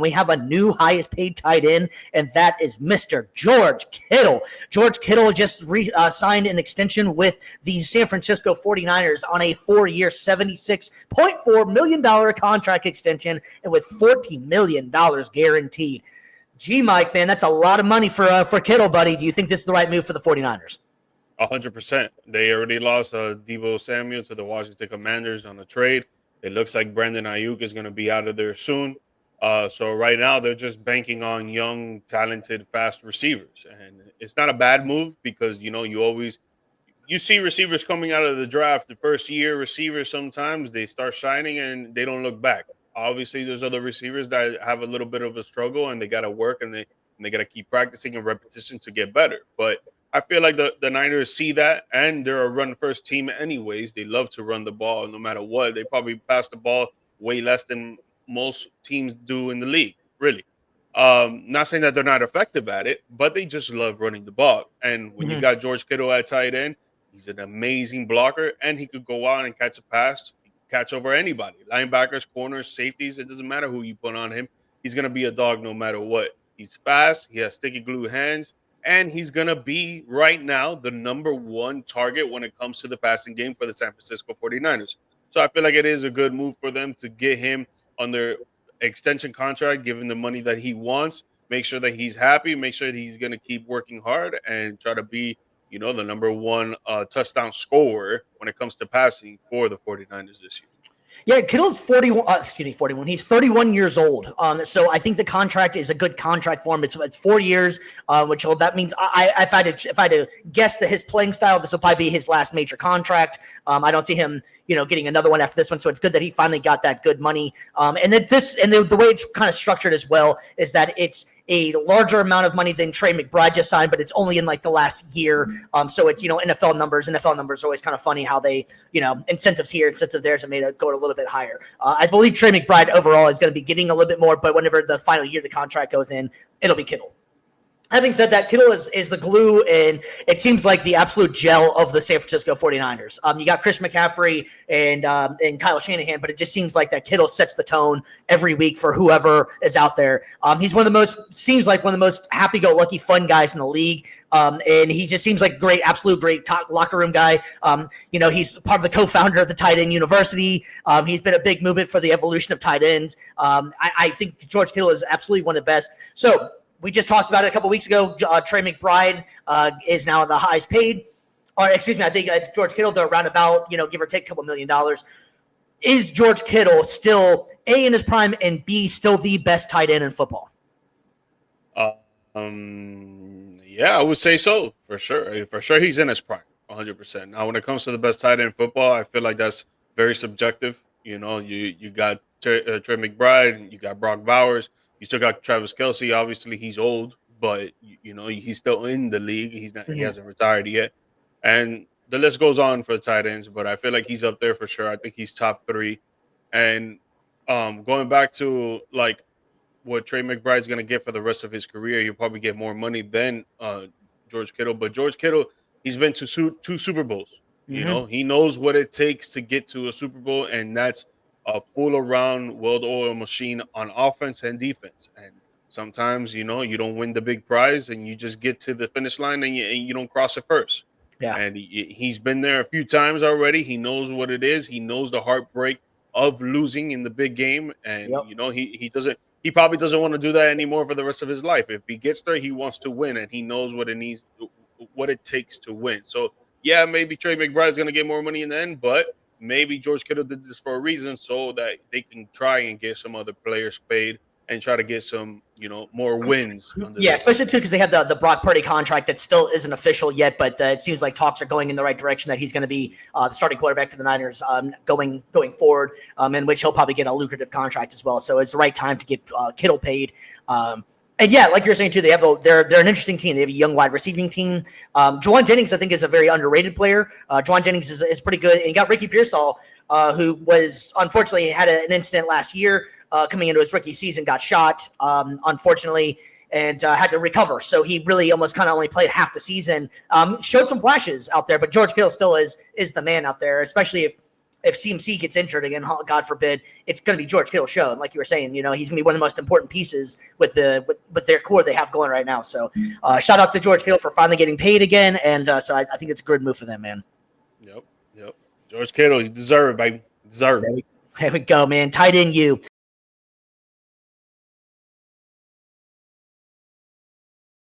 and we have a new highest paid tight end, and that is Mr. George Kittle. George Kittle just signed an extension with the San Francisco 49ers on a 4-year, $76.4 million contract extension, and with $14 million guaranteed. Gee, Mike, man, that's a lot of money for Kittle, buddy. Do you think this is the right move for the 49ers? 100%. They already lost Deebo Samuel to the Washington Commanders on a trade. It looks like Brandon Ayuk is going to be out of there soon. So right now they're just banking on young, talented, fast receivers. And it's not a bad move because, you see receivers coming out of the draft, the first year receivers, sometimes they start shining and they don't look back. Obviously, there's other receivers that have a little bit of a struggle and they got to work and they got to keep practicing and repetition to get better. But I feel like the Niners see that, and they're a run-first team anyways. They love to run the ball no matter what. They probably pass the ball way less than most teams do in the league, really. Not saying that they're not effective at it, but they just love running the ball. And when you got George Kittle at tight end, he's an amazing blocker, and he could go out and catch a pass, catch over anybody. Linebackers, corners, safeties, it doesn't matter who you put on him. He's going to be a dog no matter what. He's fast. He has sticky glue hands. And he's going to be, right now, the number one target when it comes to the passing game for the San Francisco 49ers. So I feel like it is a good move for them to get him on their extension contract, give him the money that he wants, make sure that he's happy, make sure that he's going to keep working hard and try to be, the number one touchdown scorer when it comes to passing for the 49ers this year. Yeah, Kittle's 41. He's 31 years old. So I think the contract is a good contract for him. It's 4 years, that means if I had to guess that his playing style, this will probably be his last major contract. I don't see him, getting another one after this one. So it's good that he finally got that good money. And that the way it's kind of structured as well is that it's a larger amount of money than Trey McBride just signed, but it's only in like the last year. So it's, NFL numbers are always kind of funny how they, incentives here, incentives there, so made it go a little bit higher. I believe Trey McBride overall is going to be getting a little bit more, but whenever the final year of the contract goes in, it'll be Kittle. Having said that, Kittle is the glue, and it seems like the absolute gel of the San Francisco 49ers. You got Chris McCaffrey and Kyle Shanahan, but it just seems like that Kittle sets the tone every week for whoever is out there. He's one of the most happy-go-lucky, fun guys in the league, and he just seems like absolute great top locker room guy. He's part of the co-founder of the Tight End University. He's been a big movement for the evolution of tight ends. I think George Kittle is absolutely one of the best. So, we just talked about it a couple weeks ago. Trey McBride is now the highest paid. I think George Kittle, they're around about, give or take a couple $1 million. Is George Kittle still A, in his prime, and B, still the best tight end in football? Yeah, I would say so, for sure. For sure, he's in his prime, 100%. Now, when it comes to the best tight end in football, I feel like that's very subjective. You got Trey McBride, you got Brock Bowers. You still got Travis Kelce. Obviously, he's old, but he's still in the league. He's not. He hasn't retired yet, and the list goes on for the tight ends. But I feel like he's up there for sure. I think he's top 3. And going back to like what Trey McBride's going to get for the rest of his career, he'll probably get more money than George Kittle. But George Kittle, he's been to 2 Super Bowls. He knows what it takes to get to a Super Bowl, and that's a full-around, well-oiled machine on offense and defense. And sometimes, you don't win the big prize, and you just get to the finish line, and you don't cross it first. Yeah. And he's been there a few times already. He knows what it is. He knows the heartbreak of losing in the big game. And, he probably doesn't want to do that anymore for the rest of his life. If he gets there, he wants to win, and he knows what it takes to win. So, yeah, maybe Trey McBride's going to get more money in the end, but maybe George Kittle did this for a reason so that they can try and get some other players paid and try to get some, more wins. Yeah, especially too because they have the Brock Purdy contract that still isn't official yet, but it seems like talks are going in the right direction that he's going to be the starting quarterback for the Niners going forward, in which he'll probably get a lucrative contract as well. So it's the right time to get Kittle paid. And yeah, like you're saying too, they're an interesting team. They have a young wide receiving team. Juwan Jennings, I think, is a very underrated player. Juwan Jennings is pretty good. And you got Ricky Pearsall, who was unfortunately had an incident last year coming into his rookie season, got shot, unfortunately, and had to recover. So he really almost kind of only played half the season. Showed some flashes out there, but George Kittle still is the man out there, especially if if CMC gets injured again, God forbid, it's going to be George Kittle's show. And like you were saying, he's going to be one of the most important pieces with their core they have going right now. So shout out to George Kittle for finally getting paid again. And so I think it's a good move for them, man. Yep. George Kittle, you deserve it, baby. Deserve it. There we go, man. Tight end you.